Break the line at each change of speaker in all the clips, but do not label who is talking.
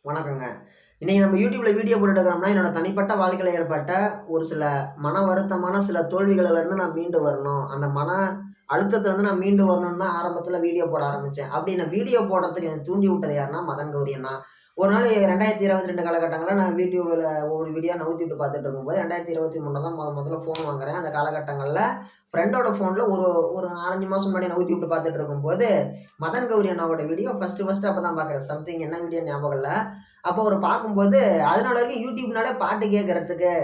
வணக்கங்க. இன்னைக்கு நம்ம YouTubeல வீடியோ போட்டுட்டுருக்கிறோம்னா, என்னோட தனிப்பட்ட வாழ்க்கையில ஏற்பட்ட ஒரு சில மன வருத்தமான சில தோல்விகள்லேருந்து நான் மீண்டு வரணும். அந்த மன அழுத்தத்துலருந்து நான் மீண்டு வரணும்னு தான் ஆரம்பத்தில வீடியோ போட ஆரம்பிச்சேன். அப்படி நான் வீடியோ போடுறதுக்கு எனக்கு தூண்டி விட்டது யாருன்னா, மதன் கௌரி அண்ணா. ஒரு நாள் 2022 காலகட்டங்கள்ல நான் YouTubeல ஒவ்வொரு வீடியோ நவுத்தி விட்டு பார்த்துட்டு இருக்கும்போது, 2023 தான் முதல்ல ஃபோன் வாங்குறேன். அந்த காலகட்டங்கள்ல ஃப்ரெண்டோட ஃபோன்ல ஒரு ஒரு 4, 5 மாசம் முன்னாடி நவுத்தி விட்டு பார்த்துட்டு இருக்கும்போது, மதன் கௌரி அண்ணாவோட வீடியோ ஃபர்ஸ்ட்டு அப்ப தான் பார்க்குறேன். சம்திங் என்ன வீடியோ ஞாபகம் இல்ல. அப்போ ஒரு பார்க்கும்போது, அதனால வரைக்கும் YouTubeனாலே பாட்டு கேட்கறதுக்கு,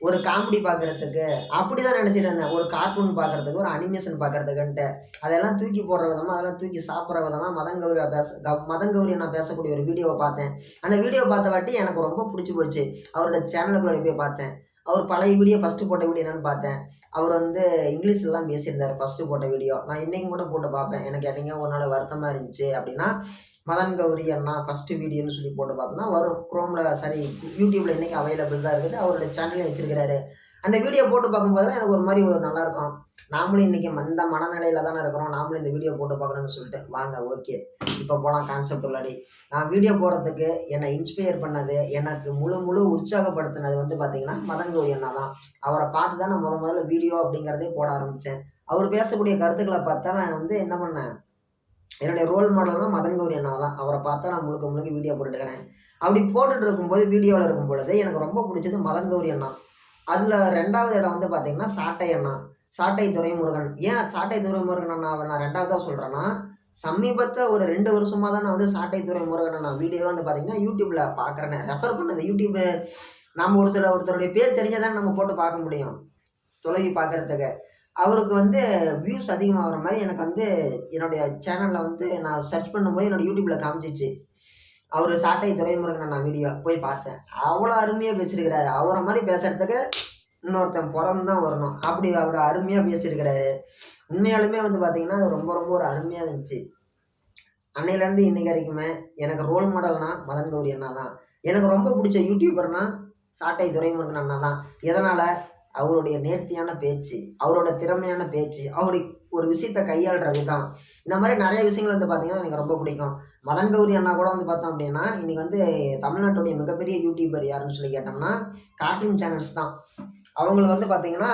ஒரு காமெடி பார்க்கறதுக்கு, அப்படிதான் நெனச்சுட்டு இருந்தேன். ஒரு கார்ட்டூன் பார்க்கறதுக்கு, ஒரு அனிமேஷன் பார்க்கறதுக்குன்ட்டு. அதெல்லாம் தூக்கி போடுற விதமா, அதெல்லாம் தூக்கி சாப்பிடுற விதமா மதன் கௌரி அண்ணா பேசக்கூடிய ஒரு வீடியோவ பார்த்தேன். அந்த வீடியோ பார்த்த வாட்டி எனக்கு ரொம்ப புடிச்சு போச்சு. அவரோட சேனலுக்குள்ள போய் பார்த்தேன். அவர் பழைய வீடியோ ஃபர்ஸ்ட்டு போட்ட வீடியோ என்னன்னு பார்த்தேன். அவர் வந்து இங்கிலீஷ்லலாம் பேசியிருந்தாரு ஃபர்ஸ்ட்டு போட்ட வீடியோ. நான் இன்னைக்கும் கூட போட்டு பார்ப்பேன். எனக்கு என்னைக்கோ ஒரு நாள் வருத்தமா இருந்துச்சு அப்படின்னா, மதன் கௌரி அண்ணா ஃபர்ஸ்ட்டு வீடியோன்னு சொல்லி போட்டு பார்த்தோம்னா வரும். யூடியூப்ல இன்னைக்கு அவைலபிள் தான் இருக்குது. அவரோட சேனல்லயும் வச்சிருக்கிறாரு. அந்த வீடியோ போட்டு பார்க்கும்போதெல்லாம் எனக்கு ஒரு மாரி நல்லாருக்கும். நாமளும் இன்னைக்கு இந்த மனநிலையில தானே இருக்கிறோம். நாமளும் இந்த வீடியோ போட்டு பார்க்கணும்னு சொல்லிட்டு, வாங்க ஓகே. இப்ப போலாம் கான்செப்ட் உள்ளாடி. நான் வீடியோ போடுறதுக்கு என்ன இன்ஸ்பயர் பண்ணது, எனக்கு முழு உற்சாகப்படுத்தினது வந்து பார்த்தீங்கன்னா, மதன் கௌரி அண்ணா தான். அவர பார்த்து தான் நான் முதல்ல வீடியோ அப்படிங்கிறதே போட ஆரம்பிச்சேன். அவர் பேசக்கூடிய கருத்துக்கள பார்த்தா நான் வந்து என்ன பண்ணேன், என்னுடைய ரோல் மாடல்னா மதன் கௌரி அண்ணா தான். அவர பார்த்தா நான் முழுக்க வீடியோ போட்டுட்டுருக்கிறேன். அப்படி போட்டுட்டு இருக்கும்போது, வீடியோல இருக்கும் பொழுது எனக்கு ரொம்ப புடிச்சது மதன் கௌரி அண்ணா. அதுல 2வது இடம் வந்து பார்த்தீங்கன்னா, சாட்டை அண்ணா. சாட்டை துரைமுருகன். ஏன் சாட்டை துரைமுருகன் அண்ணாவ நான் 2வதா சொல்றேன்னா, சமீபத்தில ஒரு 2 வருஷமா தான் நான் வந்து சாட்டை துரைமுருகன் அண்ணா வீடியோ வந்து பார்த்தீங்கன்னா, YouTubeல பார்க்குறேனே. ரெஃபர் பண்ணது YouTube நம்ம ஒருத்தருடைய பேர் தெரிஞ்சா தானே நம்ம போட்டு பார்க்க முடியும். தொலைவி பார்க்கறதுக்கு. அவருக்கு வந்து வியூஸ் அதிகமாகுற மாரி எனக்கு வந்து என்னுடைய சேனல்ல வந்து நான் சர்ச் பண்ணும்போது என்னோட YouTubeல காமிச்சுச்சு. அவரு சாட்டை துரைமுருகன் அண்ணா வீடியோ போய் பார்த்தேன். அவ்வளோ அருமையா பேசியிருக்கிறாரு. அவர மாரி பேசுறதுக்கு இன்னொருத்தன் பொறந்து தான் வரணும். அப்படி அவரு அருமையா பேசியிருக்கிறாரு. உண்மையாலுமே வந்து பார்த்தீங்கன்னா, அது ரொம்ப ஒரு அருமையா இருந்துச்சு. அன்னையிலேருந்து இன்னைக்கு வரைக்குமே எனக்கு ரோல் மாடல்னா மதன் கௌரி அண்ணா தான். எனக்கு ரொம்ப புடிச்ச யூடியூபர்னா சாட்டை துரைமுருகன் அண்ணா தான். எதனால? அவருடைய நேர்த்தியான பேச்சு, அவரோட திறமையான பேச்சு, அவரு ஒரு விஷயத்த கையாள்ற விதம். இந்த மாரி நெறைய விஷயங்கள் வந்து பார்த்தீங்கன்னா, எனக்கு ரொம்ப பிடிக்கும். மதன் கௌரி அண்ணா கூட வந்து பார்த்தோம் அப்டின்னா, இன்னைக்கு வந்து தமிழ்நாட்டுடைய மிகப்பெரிய யூடியூபர் யாருன்னு சொல்லி கேட்டோம்னா, கார்ட்டூன் சேனல்ஸ் தான். அவங்களுக்கு வந்து பார்த்தீங்கன்னா,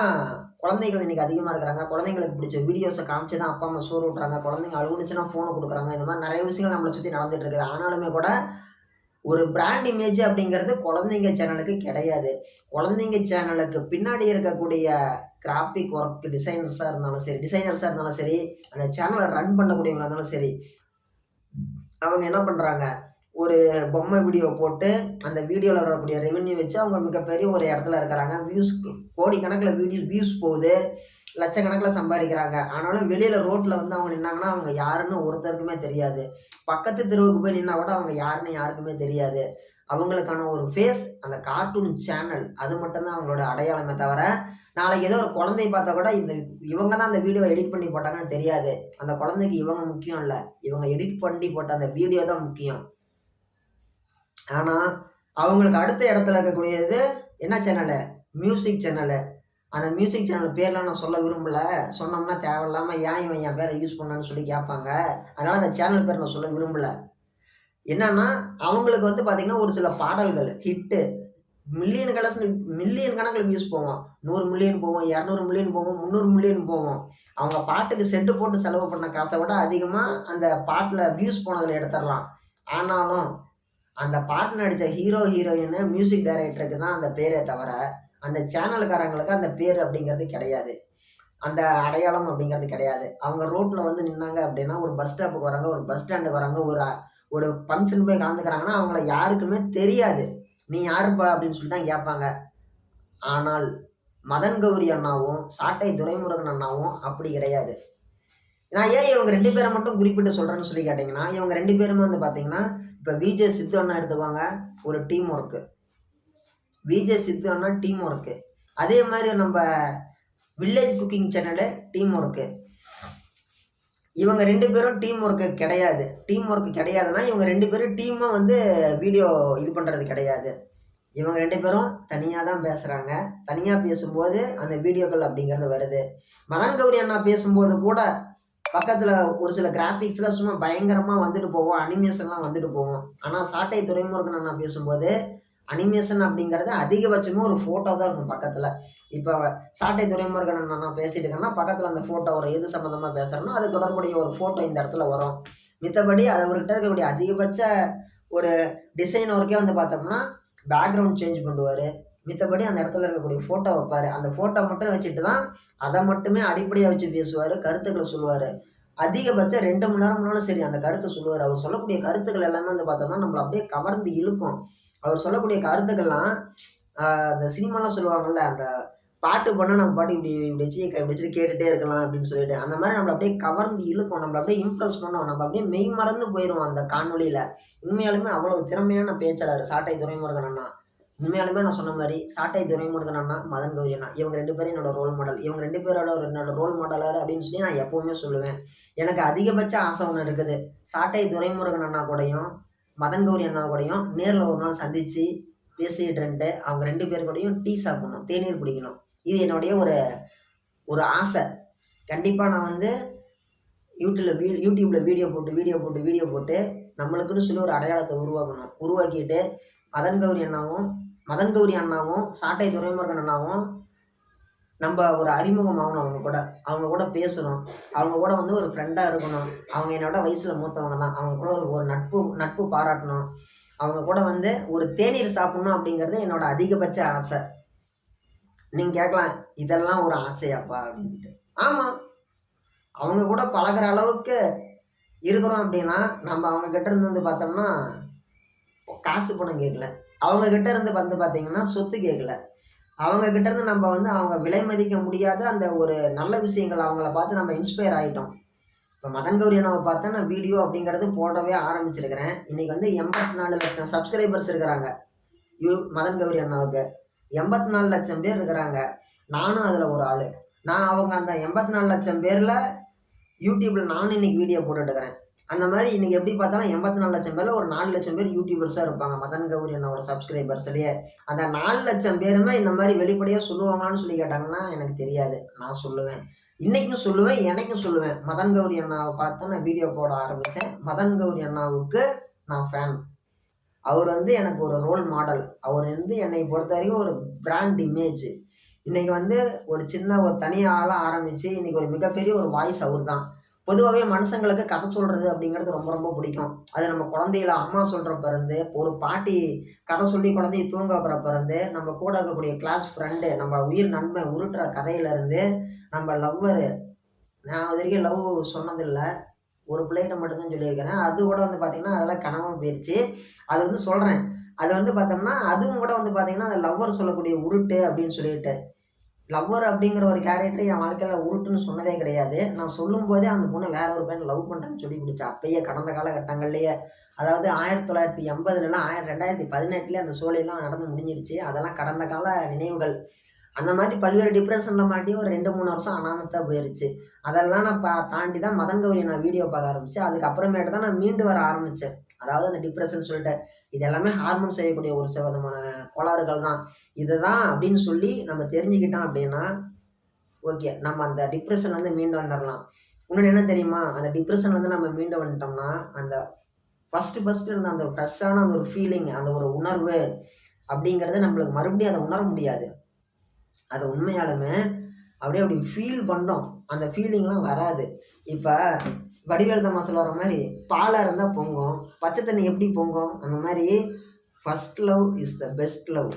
குழந்தைகள் இன்னைக்கு அதிகமா இருக்கிறாங்க. குழந்தைங்களுக்கு பிடிச்ச வீடியோஸ காமிச்சு தான் அப்பா, அம்மா சோறு ஊட்டுறாங்க. குழந்தைங்க அழுவுனுச்சுன்னா ஃபோன குடுக்குறாங்க. இந்த மாரி நெறைய விஷயங்கள் நம்மள சுத்தி நடந்துட்டு இருக்குது. ஆனாலுமே கூட ஒரு பிராண்ட் இமேஜ் அப்படிங்கிறது குழந்தைங்க சேனலுக்கு கிடையாது. குழந்தைங்க சேனலுக்கு பின்னாடி இருக்கக்கூடிய கிராஃபிக் ஒர்க் டிசைனர்ஸா இருந்தாலும் சரி, அந்த சேனல ரன் பண்ணக்கூடியவங்களா இருந்தாலும் சரி, அவங்க என்ன பண்றாங்க, ஒரு பொம்மை வீடியோ போட்டு, அந்த வீடியோல வரக்கூடிய ரெவென்யூ வச்சு அவங்க மிகப்பெரிய ஒரு இடத்துல இருக்கிறாங்க. கோடிக்கணக்கில வியூஸ் போகுது. லட்சக்கணக்கில சம்பாதிக்கிறாங்க. ஆனாலும் வெளியில ரோட்ல வந்து அவங்க நின்னாங்கன்னா, அவங்க யாருன்னு ஒருத்தருக்குமே தெரியாது. பக்கத்து தெருவுக்கு போய் நின்னா கூட அவங்க யாருன்னு யாருக்குமே தெரியாது. அவங்களுக்கான ஒரு ஃபேஸ் அந்த கார்ட்டூன் சேனல். அது மட்டும் தான் அவங்களோட அடையாளமே தவிர, நாளைக்கு ஏதோ ஒரு குழந்தைய பார்த்தா கூட இவங்க தான் அந்த வீடியோவ எடிட் பண்ணி போட்டாங்கன்னு தெரியாது. அந்த குழந்தைக்கு இவங்க முக்கியம் இல்ல. இவங்க எடிட் பண்ணி போட்ட அந்த வீடியோ தான் முக்கியம். ஆனா, அவங்களுக்கு அடுத்த இடத்துல இருக்கக்கூடியது என்ன சேனலு? Music channel. அந்த மியூசிக் சேனல் பேர்லாம் நான் சொல்ல விரும்பல. சொன்னோம்னா தேவையில்லாம ஏன் இவன் என் பேர யூஸ் பண்ணான்னு சொல்லி கேட்பாங்க. அதனால அந்த சேனல் பேர் நான் சொல்ல விரும்பல. என்னன்னா, அவங்களுக்கு வந்து பார்த்தீங்கன்னா, ஒரு சில பாடல்கள் ஹிட்டு மில்லியன் கணக்குல வியூஸ் போகும். 100 மில்லியன் போகும், 200 மில்லியன் போகும், 300 மில்லியன் போகும். அவங்க பாட்டுக்கு செட்டு போட்டு செலவு பண்ண காச விட அதிகமா அந்த பாட்டுல வியூஸ் போனதுல எடுத்துறலாம். ஆனாலும் அந்த பாட்டு நடிச்ச ஹீரோயின், மியூசிக் டைரக்டருக்கு தான் அந்த பேரே தவிர, அந்த சேனல்காரங்களுக்கு அந்த பேரு அப்படிங்கிறது கிடையாது. அந்த அடையாளம் அப்படிங்கிறது கிடையாது. அவங்க ரோட்ல வந்து நின்னாங்க அப்படின்னா, ஒரு பஸ் ஸ்டாப்புக்கு வராங்க, ஒரு பஸ் ஸ்டாண்டுக்கு வராங்க, ஒரு ஃபங்ஷன் போய் கலந்துக்கிறாங்கன்னா, அவங்கள யாருக்குமே தெரியாது. "நீ யாருப்பா?" அப்படின்னு சொல்லி தான் கேட்பாங்க. ஆனால் மதன் கௌரி அண்ணாவும், சாட்டை துரைமுருகன் அண்ணாவும் அப்படி கிடையாது. நான் ஏன் இவங்க 2 பேர மட்டும் குறிப்பிட்டு சொல்றேன்னு சொல்லி கேட்டீங்கன்னா, இவங்க 2 பேருமே வந்து பார்த்தீங்கன்னா, இப்ப விஜே சித்து அண்ணா எடுத்துக்கோங்க. ஒரு டீம் ஒர்க்கு. விஜே சித்து அண்ணா டீம் ஒர்க்கு. அதே மாரி நம்ப village cooking channel team work. இவங்க 2 பேரும் டீம் ஒர்க்கு கிடையாது. டீம் ஒர்க் கிடையாதுன்னா, இவங்க 2 பேரும் டீமா வந்து வீடியோ இது பண்றது கிடையாது. இவங்க 2 பேரும் தனியா தான் பேசுறாங்க. தனியா பேசும்போது அந்த வீடியோக்கள் அப்படிங்கிறது வருது. மதன் கௌரி அண்ணா பேசும்போது கூட பக்கத்தில் ஒரு சில கிராஃபிக்ஸ்லாம் சும்மா பயங்கரமாக வந்துட்டு போவோம், அனிமேஷன்லாம் வந்துட்டு போவோம். ஆனால் சாட்டை துரைமுருகன் நான் பேசும்போது அனிமேஷன் அப்படிங்கிறது அதிகபட்சமாக ஒரு ஃபோட்டோ தான் இருக்கும் பக்கத்தில். இப்போ சாட்டை துரைமுருகன் நான் பேசிட்டு இருக்கேன்னா பக்கத்தில் அந்த ஃபோட்டோ ஒரு எது சம்மந்தமாக பேசுகிறேன்னா அது தொடர்புடைய ஒரு ஃபோட்டோ இந்த இடத்துல வரும். மித்தபடி அவர்கிட்ட இருக்கக்கூடிய அதிகபட்ச ஒரு டிசைன் ஒர்க்கே வந்து பார்த்தோம்னா பேக்ரவுண்ட் சேஞ்ச் பண்ணுவார். மித்தபடி அந்த இடத்துல இருக்கக்கூடிய ஃபோட்டோ வைப்பார். அந்த ஃபோட்டோ மட்டும் வச்சுட்டு தான் அதை மட்டுமே அடிப்படையாக வச்சு பேசுவார், கருத்துக்களை சொல்லுவார். அதிகபட்சம் 2 மணி நேரம்னாலும் சரி அந்த கருத்தை சொல்லுவார். அவர் சொல்லக்கூடிய கருத்துக்கள் எல்லாமே வந்து பார்த்தோம்னா நம்மளை அப்படியே கவர்ந்து இழுக்கும். அவர் சொல்லக்கூடிய கருத்துக்கள்லாம் அந்த சினிமாலாம் சொல்லுவாங்கல்ல, அந்த பாட்டு பண்ணால் நம்ம பாட்டு இப்படி இப்படி வச்சு இப்படி வச்சுட்டு கேட்டுகிட்டே இருக்கலாம் அப்படின்னு சொல்லிட்டு, அந்த மாதிரி நம்மளை அப்படியே கவர்ந்து இழுக்கும், நம்மளை அப்படியே இம்ப்ரெஸ் பண்ணும், நம்ம அப்படியே மெய் மறந்து போயிடுவோம் அந்த காணொலியில். உண்மையாலுமே அவ்வளோ திறமையான பேச்சாளர் சாட்டை துரைமுருகன் அண்ணா. உண்மையாலுமே நான் சொன்ன மாதிரி சாட்டை துரைமுருகன் அண்ணா, மதன் கௌரி அண்ணா, இவங்க 2 பேரும் என்னோட ரோல் மாடல். இவங்க 2 பேரோட என்னோட ரோல் மாடலர் அப்படின்னு சொல்லி நான் எப்போவுமே சொல்லுவேன். எனக்கு அதிகபட்ச ஆசை ஒன்று இருக்குது. சாட்டை துரைமுருகன் அண்ணா கூடயும் மதன் கௌரி அண்ணா கூடயும் நேரில் ஒரு நாள் சந்தித்து பேசிட்டு அவங்க 2 பேர் கூடயும் டீ சாப்பிடணும், தேநீர் குடிக்கணும். இது என்னுடைய ஒரு ஒரு ஆசை. கண்டிப்பாக நான் வந்து யூடியூப்பில் வீடியோ போட்டு நம்மளுக்குன்னு சொல்லி ஒரு அடையாளத்தை உருவாக்கணும். உருவாக்கிட்டு மதன் கௌரி அண்ணாவும் சாட்டை துரைமுருகன் அண்ணாவும் நம்ம ஒரு அறிமுகம் ஆகணும். அவங்க கூட பேசணும். அவங்க கூட வந்து ஒரு ஃப்ரெண்டாக இருக்கணும். அவங்க என்னோட வயசில் மூத்தவங்க தான். அவங்க கூட ஒரு நட்பு பாராட்டணும். அவங்க கூட வந்து ஒரு தேநீர் சாப்பிடணும் அப்படிங்கிறது என்னோட அதிகபட்ச ஆசை. நீங்கள் கேட்கலாம், இதெல்லாம் ஒரு ஆசையாப்பா அப்படின்ட்டு. ஆமாம், அவங்க கூட பழகிற அளவுக்கு இருக்கிறோம் அப்படின்னா நம்ம அவங்க கிட்ட இருந்து வந்து பார்த்தோம்னா காசு பணம் கேட்கல. அவங்க கிட்ட இருந்து வந்து பார்த்தீங்கன்னா சொத்து கேட்கல. அவங்க கிட்ட இருந்து நம்ம வந்து அவங்க விலை மதிக்க முடியாத அந்த ஒரு நல்ல விஷயங்கள் அவங்கள பார்த்து நம்ம இன்ஸ்பயர் ஆகிட்டோம். இப்போ மதன் கௌரி அண்ணாவை பார்த்தா நான் வீடியோ அப்படிங்கிறது போடவே ஆரம்பிச்சிருக்கிறேன். இன்றைக்கி வந்து 84 லட்சம் சப்ஸ்கிரைபர்ஸ் இருக்கிறாங்க மதன் கௌரி அண்ணாவுக்கு. 84 லட்சம் பேர் இருக்கிறாங்க. நானும் அதில் ஒரு ஆள். அவங்க அந்த 84 லட்சம் பேரில் யூடியூப்பில் நானும் இன்றைக்கி வீடியோ போட்டுட்டுருக்கிறேன். அந்த மாதிரி இன்றைக்கி எப்படி பார்த்தாலும் 84 லட்சம் பேரில் ஒரு 4 லட்சம் பேர் யூடியூபர்ஸாக இருப்பாங்க மதன் கௌரி அண்ணாவோட சப்ஸ்கிரைபர்ஸ்லேயே. அந்த 4 லட்சம் பேருமே இந்த மாதிரி வெளிப்படையாக சொல்லுவாங்களான்னு சொல்லி கேட்டாங்கன்னா எனக்கு தெரியாது. நான் சொல்லுவேன், இன்றைக்கும் சொல்லுவேன், எனக்கும் சொல்லுவேன். மதன் கௌரி அண்ணாவை பார்த்து நான் வீடியோ போட ஆரம்பித்தேன். மதன் கௌரி அண்ணாவுக்கு நான் ஃபேன். அவர் வந்து எனக்கு ஒரு ரோல் மாடல். அவர் வந்து என்னை பொறுத்த வரைக்கும் ஒரு பிராண்ட் இமேஜ். இன்றைக்கி வந்து ஒரு சின்ன ஒரு தனி ஆளாக ஆரம்பித்து இன்றைக்கி ஒரு மிகப்பெரிய ஒரு வாய்ஸ் அவர் தான். பொதுவாகவே மனுஷங்களுக்கு கதை சொல்கிறது அப்படிங்கிறது ரொம்ப ரொம்ப பிடிக்கும். அது நம்ம குழந்தைகளை அம்மா சொல்கிறப்ப இருந்து, ஒரு பாட்டி கதை சொல்லி குழந்தைய தூங்க வைக்கிறப்ப இருந்து, நம்ம கூட இருக்கக்கூடிய கிளாஸ் ஃப்ரெண்டு, நம்ம உயிர் நண்பன் உருட்டுற கதையிலேருந்து, நம்ம லவ்வரு. நான் இது வரைக்கும் லவ் சொன்னதில்லை. ஒரு பிள்ளைகிட்ட மட்டும்தான் சொல்லியிருக்கிறேன். அது கூட வந்து பார்த்திங்கன்னா அதெல்லாம் கனவாக போயிடுச்சு. அது வந்து சொல்கிறேன். அது வந்து பார்த்தோம்னா அதுவும் கூட வந்து பார்த்திங்கன்னா அந்த லவ்வர் சொல்லக்கூடிய உருட்டு அப்படின்னு சொல்லிட்டு. லவ்வர் அப்படிங்கிற ஒரு கேரக்டர் என் வாழ்க்கையில் உருட்டுன்னு சொன்னதே கிடையாது. நான் சொல்லும்போதே அந்த பொண்ணை வேற ஒரு பையன் லவ் பண்ணுறேன்னு சொல்லி பிடிச்சா. அப்பயே கடந்த காலகட்டங்கள்லேயே, அதாவது 1980லலாம் 2018 அந்த சோழியெல்லாம் நடந்து முடிஞ்சிருச்சு. அதெல்லாம் கடந்த கால நினைவுகள். அந்த மாதிரி பல்வேறு டிப்ரெஷனில் மாட்டி ஒரு 2-3 வருஷம் அனாமத்தாக போயிடுச்சு. அதெல்லாம் நான் தாண்டி தான் மதன் கௌரி நான் வீடியோ பார்க்க ஆரம்பித்தேன். அதுக்கப்புறமேட்டு தான் நான் மீண்டு வர ஆரம்பித்தேன். அதாவது அந்த டிப்ரெஷன் சொல்லிட்டு இது எல்லாமே ஹார்மோன் செய்யக்கூடிய ஒரு சில விதமான கோளாறுகள் தான். இதுதான் அப்படின்னு சொல்லி நம்ம தெரிஞ்சுக்கிட்டோம் அப்படின்னா ஓகே, நம்ம அந்த டிப்ரெஷன்லேருந்து மீண்டு வந்துடலாம். இன்னொன்று என்ன தெரியுமா, அந்த டிப்ரெஷன்லேருந்து நம்ம மீண்டு வந்துட்டோம்னா அந்த ஃபஸ்ட்டு இருந்த அந்த ஃப்ரெஷ்ஷான அந்த ஒரு ஃபீலிங், அந்த ஒரு உணர்வு அப்படிங்கிறத நம்மளுக்கு மறுபடியும் அதை உணர முடியாது. அதை உண்மையாலுமே அப்படி ஃபீல் பண்ணோம். அந்த ஃபீலிங்லாம் வராது. இப்போ வடிவேல் தம்மா சொல்லுற மாதிரி பாலாக இருந்தால் பொங்கும், பச்சை தண்ணி எப்படி பொங்கும், அந்த மாதிரி first love is the best love.